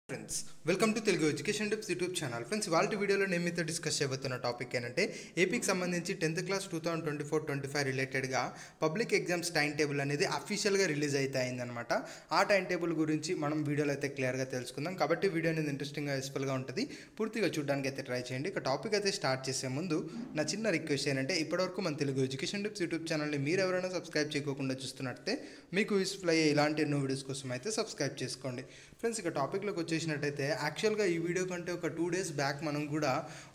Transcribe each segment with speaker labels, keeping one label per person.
Speaker 1: Friends welcome to Telugu education tips YouTube channel. Friends వాళ్ళ వీడియోలో నేను మీతో డిస్కస్ చేయబోతున్న టాపిక్ ఏంటంటే ఏపీకి సంబంధించి 10th క్లాస్ 2024-25 రిలేటెడ్గా పబ్లిక్ ఎగ్జామ్స్ టైం టేబుల్ అనేది అఫీషియల్గా రిలీజ్ అయితే అయిందనమాట. ఆ టైం టేబుల్ గురించి మనం వీడియోలో అయితే క్లియర్గా తెలుసుకుందాం. కాబట్టి వీడియో అనేది ఇంట్రెస్టింగ్గా యూస్ఫుల్గా ఉంటుంది, పూర్తిగా చూడడానికి అయితే ట్రై చేయండి. ఇక టాపిక్ అయితే స్టార్ట్ చేసే ముందు నా చిన్న రిక్వెస్ట్ ఏంటంటే ఇప్పటివరకు మన తెలుగు ఎడ్యుకేషన్ టిప్స్ యూట్యూబ్ ఛానల్ని మీరు ఎవరైనా సబ్స్క్రైబ్ చేయకుండా చూస్తున్నట్టే మీకు యూస్ఫుల్ అయ్యే ఇలాంటి ఎన్నో వీడియోస్ కోసం అయితే సబ్స్క్రైబ్ చేసుకోండి. ఫ్రెండ్స్ ఇక టాపిక్లోకి వచ్చేసినట్టయితే యాక్చువల్గా ఈ వీడియో కంటే ఒక 2 days బ్యాక్ మనం కూడా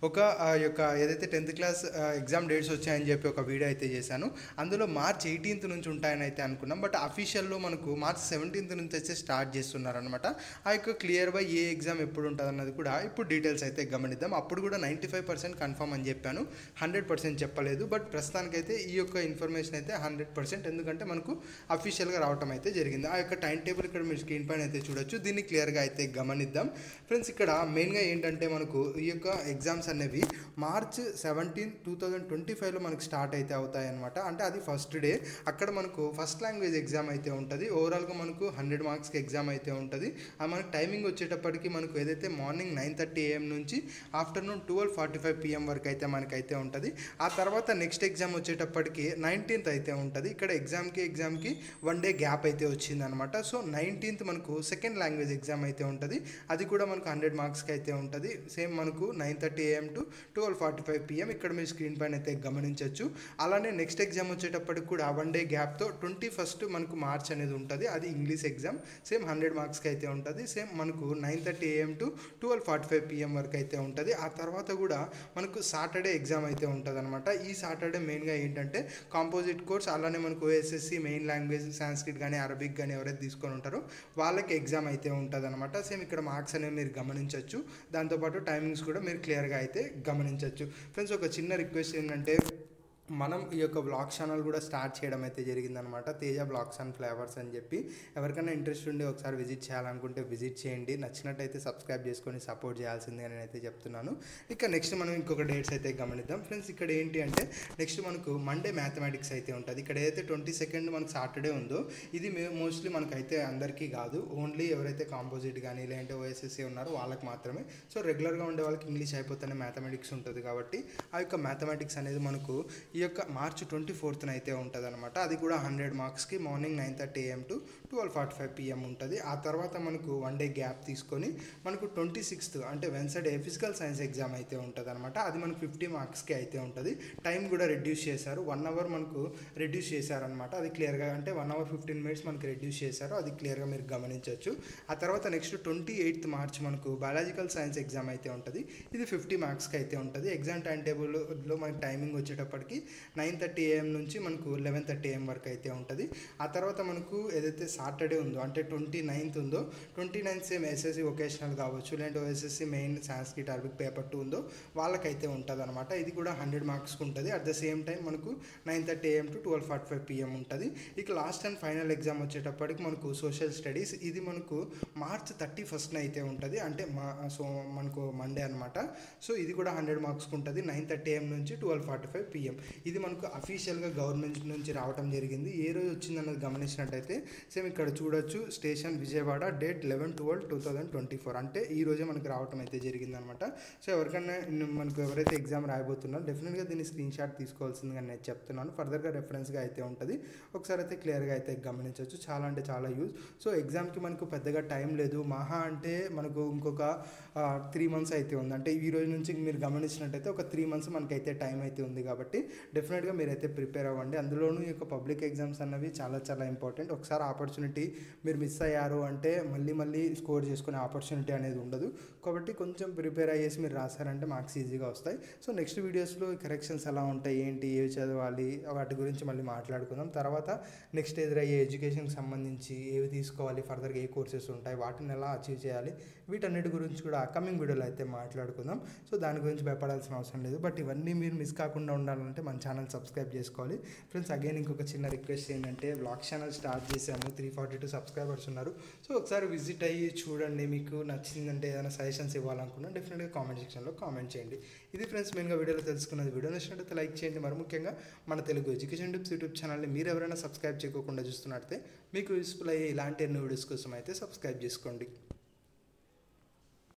Speaker 1: ఒక యొక్క ఏదైతే 10th క్లాస్ ఎగ్జామ్ డేట్స్ వచ్చాయని చెప్పి ఒక వీడియో అయితే చేశాను. అందులో March 18th నుంచి ఉంటాయని అయితే అనుకున్నాం, బట్ అఫీషియల్లో మనకు March 17th నుంచి అయితే స్టార్ట్ చేస్తున్నారనమాట. ఆ యొక్క క్లియర్గా ఏ ఎగ్జామ్ ఎప్పుడు ఉంటుంది అన్నది కూడా ఇప్పుడు డీటెయిల్స్ అయితే గమనిద్దాం. అప్పుడు కూడా 95% కన్ఫర్మ్ అని చెప్పాను, 100% చెప్పలేదు. బట్ ప్రస్తుతానికైతే ఈ యొక్క ఇన్ఫర్మేషన్ అయితే 100%, ఎందుకంటే మనకు అఫీషియల్గా రావటం అయితే జరిగింది. ఆ యొక్క టైం టేబుల్ ఇక్కడ మీరు స్క్రీన్ పైన అయితే చూడొచ్చు, దీన్ని క్లియర్గా అయితే గమనిద్దాం. ఫ్రెండ్స్ ఇక్కడ మెయిన్గా ఏంటంటే మనకు ఈ యొక్క ఎగ్జామ్స్ అనేవి March 17, 2025లో మనకు స్టార్ట్ అయితే అవుతాయి అనమాట. అంటే అది ఫస్ట్ డే. అక్కడ మనకు ఫస్ట్ లాంగ్వేజ్ ఎగ్జామ్ అయితే ఉంటుంది. ఓవరాల్గా మనకు 100 మార్క్స్కి ఎగ్జామ్ అయితే ఉంటుంది. అది మనకు టైమింగ్ వచ్చేటప్పటికి మనకు ఏదైతే మార్నింగ్ 9:30 AM నుంచి ఆఫ్టర్నూన్ 12:45 PM వరకు అయితే మనకైతే ఉంటుంది. ఆ తర్వాత నెక్స్ట్ ఎగ్జామ్ వచ్చేటప్పటికి 19th అయితే ఉంటుంది. ఇక్కడ ఎగ్జామ్కి 1 day గ్యాప్ అయితే వచ్చిందనమాట. సో 19th మనకు సెకండ్ లాంగ్వేజ్ ఎగ్జామ్ అయితే ఉంటుంది. అది కూడా మనకు 100 మార్క్స్కి అయితే ఉంటుంది. సేమ్ మనకు 9:30 AM to 12:45 PM ఇక్కడ మీరు స్క్రీన్ పైన అయితే గమనించవచ్చు. అలానే నెక్స్ట్ ఎగ్జామ్ వచ్చేటప్పటికి కూడా 1 day గ్యాప్తో 21st మనకు మార్చ్ అనేది ఉంటుంది. అది ఇంగ్లీష్ ఎగ్జామ్, సేమ్ 100 మార్క్స్కి అయితే ఉంటుంది. సేమ్ మనకు 9:30 AM to 12:45 PM వరకు అయితే ఉంటుంది. ఆ తర్వాత కూడా మనకు సాటర్డే ఎగ్జామ్ అయితే ఉంటుంది అనమాట. ఈ సాటర్డే మెయిన్గా ఏంటంటే కాంపోజిట్ కోర్స్, అలానే మనకు OSSC మెయిన్ లాంగ్వేజ్ సాంస్క్రిట్ కానీ అరబిక్ కానీ ఎవరైతే తీసుకొని ఉంటారో వాళ్ళకి ఎగ్జామ్ అయితే ఉంటుంది అనమాట. సేమ్ ఇక్కడ మార్క్స్ అనేవి మీరు గమనించవచ్చు, దాంతోపాటు టైమింగ్స్ కూడా మీరు క్లియర్గా అయితే గమనించవచ్చు. ఫ్రెండ్స్ ఒక చిన్న రిక్వెస్ట్ ఏంటంటే మనం ఈ యొక్క బ్లాగ్ ఛానల్ కూడా స్టార్ట్ చేయడం అయితే జరిగిందనమాట, తేజ బ్లాగ్స్ అండ్ ఫ్లేవర్స్ అని చెప్పి. ఎవరికైనా ఇంట్రెస్ట్ ఉండి ఒకసారి విజిట్ చేయాలనుకుంటే విజిట్ చేయండి. నచ్చినట్టయితే సబ్స్క్రైబ్ చేసుకొని సపోర్ట్ చేయాల్సిందే అని అయితే చెప్తున్నాను. ఇక నెక్స్ట్ మనం ఇంకొక డేట్స్ అయితే గమనిద్దాం. ఫ్రెండ్స్ ఇక్కడ ఏంటి అంటే నెక్స్ట్ మనకు మండే మ్యాథమెటిక్స్ అయితే ఉంటుంది. ఇక్కడ ఏదైతే 22nd మనకు సాటర్డే ఉందో ఇది మోస్ట్లీ మనకైతే అందరికీ కాదు, ఓన్లీ ఎవరైతే కాంపోజిట్ కానీ లేదంటే OSSC ఉన్నారో వాళ్ళకి మాత్రమే. సో రెగ్యులర్గా ఉండే వాళ్ళకి ఇంగ్లీష్ అయిపోతేనే మ్యాథమెటిక్స్ ఉంటుంది కాబట్టి ఆ యొక్క మ్యాథమెటిక్స్ అనేది మనకు ఈ యొక్క March 24th అయితే ఉంటుంది అనమాట. అది కూడా 100 మార్క్స్కి మార్నింగ్ 9:30 AM to 12:45 PM ఉంటుంది. ఆ తర్వాత మనకు 1 day గ్యాప్ తీసుకొని మనకు 26th అంటే వెన్స్డే ఫిజికల్ సైన్స్ ఎగ్జామ్ అయితే ఉంటుంది అనమాట. అది మనకు 50 మార్క్స్కి అయితే ఉంటుంది. టైం కూడా రెడ్యూస్ చేశారు, 1 hour మనకు రెడ్యూస్ చేశారనమాట. అది క్లియర్గా అంటే 1 hour 15 minutes మనకు రెడ్యూస్ చేశారు, అది క్లియర్గా మీరు గమనించవచ్చు. ఆ తర్వాత నెక్స్ట్ 28th March మనకు బయాలజికల్ సైన్స్ ఎగ్జామ్ అయితే ఉంటుంది. ఇది 50 మార్క్స్కి అయితే ఉంటుంది. ఎగ్జామ్ టైం టేబుల్లో మనకి టైమింగ్ వచ్చేటప్పటికి 9:30 AM నుంచి మనకు 11:30 AM వరకు అయితే ఉంటుంది. ఆ తర్వాత మనకు ఏదైతే సాటర్డే ఉందో అంటే 29th ఉందో 29th సేమ్ SSC వొకేషనల్ కావచ్చు లేదంటే OSSC main Sanskrit Arabic paper 2 ఉందో వాళ్ళకైతే ఉంటుంది అనమాట. ఇది కూడా 100 మార్క్స్కి ఉంటుంది. అట్ ద సేమ్ టైం మనకు 9:30 AM to 12:45 PM ఉంటుంది. ఇక లాస్ట్ అండ్ ఫైనల్ ఎగ్జామ్ వచ్చేటప్పటికి మనకు సోషల్ స్టడీస్, ఇది మనకు March 31st అయితే ఉంటుంది. అంటే సో మనకు మండే అనమాట. సో ఇది కూడా 100 మార్క్స్కి ఉంటుంది. 9:30 AM నుంచి 12:45 PM. ఇది మనకు అఫీషియల్గా గవర్నమెంట్ నుంచి రావడం జరిగింది. ఏ రోజు వచ్చిందన్నది గమనించినట్టయితే సేమ్ ఇక్కడ చూడొచ్చు, స్టేషన్ విజయవాడ, డేట్ 11/12/2024, అంటే ఈ రోజే మనకు రావడం అయితే జరిగిందనమాట. సో ఎవరికైనా మనకు ఎవరైతే ఎగ్జామ్ రాయబోతున్నారో డెఫినెట్గా దీన్ని స్క్రీన్ షాట్ తీసుకోవాల్సిందిగా నేను చెప్తున్నాను. ఫర్దర్గా రెఫరెన్స్గా అయితే ఉంటుంది, ఒకసారి అయితే క్లియర్గా అయితే గమనించవచ్చు. చాలా అంటే చాలా యూజ్. సో ఎగ్జామ్కి మనకు పెద్దగా టైం లేదు, మహా అంటే మనకు ఇంకొక 3 months అయితే ఉంది. అంటే ఈ రోజు నుంచి మీరు గమనించినట్టయితే ఒక 3 months మనకైతే టైం అయితే ఉంది. కాబట్టి డెఫినెట్గా మీరైతే ప్రిపేర్ అవ్వండి. అందులోనూ ఈ యొక్క పబ్లిక్ ఎగ్జామ్స్ అన్నవి చాలా చాలా ఇంపార్టెంట్. ఒకసారి ఆపర్చునిటీ మీరు మిస్ అయ్యారు అంటే మళ్ళీ స్కోర్ చేసుకునే ఆపర్చునిటీ అనేది ఉండదు. కాబట్టి కొంచెం ప్రిపేర్ అయ్యేసి మీరు రాశారంటే మార్క్స్ ఈజీగా వస్తాయి. సో నెక్స్ట్ వీడియోస్లో కరెక్షన్స్ ఎలా ఉంటాయి, ఏంటి, ఏవి చదవాలి, వాటి గురించి మళ్ళీ మాట్లాడుకుందాం. తర్వాత నెక్స్ట్ ఎదురయ్యే ఎడ్యుకేషన్కి సంబంధించి ఏవి తీసుకోవాలి, ఫర్దర్గా ఏ కోర్సెస్ ఉంటాయి, వాటిని ఎలా అచీవ్ చేయాలి, వీటన్నిటి గురించి కూడా కమింగ్ వీడియోలో అయితే మాట్లాడుకుందాం. సో దాని గురించి భయపడాల్సిన అవసరం లేదు. బట్ ఇవన్నీ మీరు మిస్ కాకుండా ఉండాలంటే మన ఛానల్ సబ్స్క్రైబ్ చేసుకోవాలి. ఫ్రెండ్స్ అగైన్ ఇంకొక చిన్న రిక్వెస్ట్ ఏంటంటే బ్లాగ్ ఛానల్ స్టార్ట్ చేసాము, 342 సబ్స్క్రైబర్స్ ఉన్నారు. సో ఒకసారి విజిట్ అయ్యి చూడండి, మీకు నచ్చిందంటే ఏదైనా సజెషన్స్ ఇవ్వాలనుకున్నా డెఫినెట్గా కామెంట్ సెక్షన్లో కామెంట్ చేయండి. ఇది ఫ్రెండ్స్ మెయిన్గా వీడియోలో తెలుసుకున్నది. వీడియో నచ్చినట్లయితే లైక్ చేయండి. మరి ముఖ్యంగా మన తెలుగు ఎడ్యుకేషన్ టిప్స్ యూట్యూబ్ ఛానల్ని మీరు ఎవరైనా సబ్స్క్రైబ్ చేయకుండా చూస్తున్నట్లయితే మీకు యూస్ఫుల్ అయ్యే ఇలాంటి ఎన్నో వీడియోస్ కోసం అయితే సబ్స్క్రైబ్ చేసుకోండి.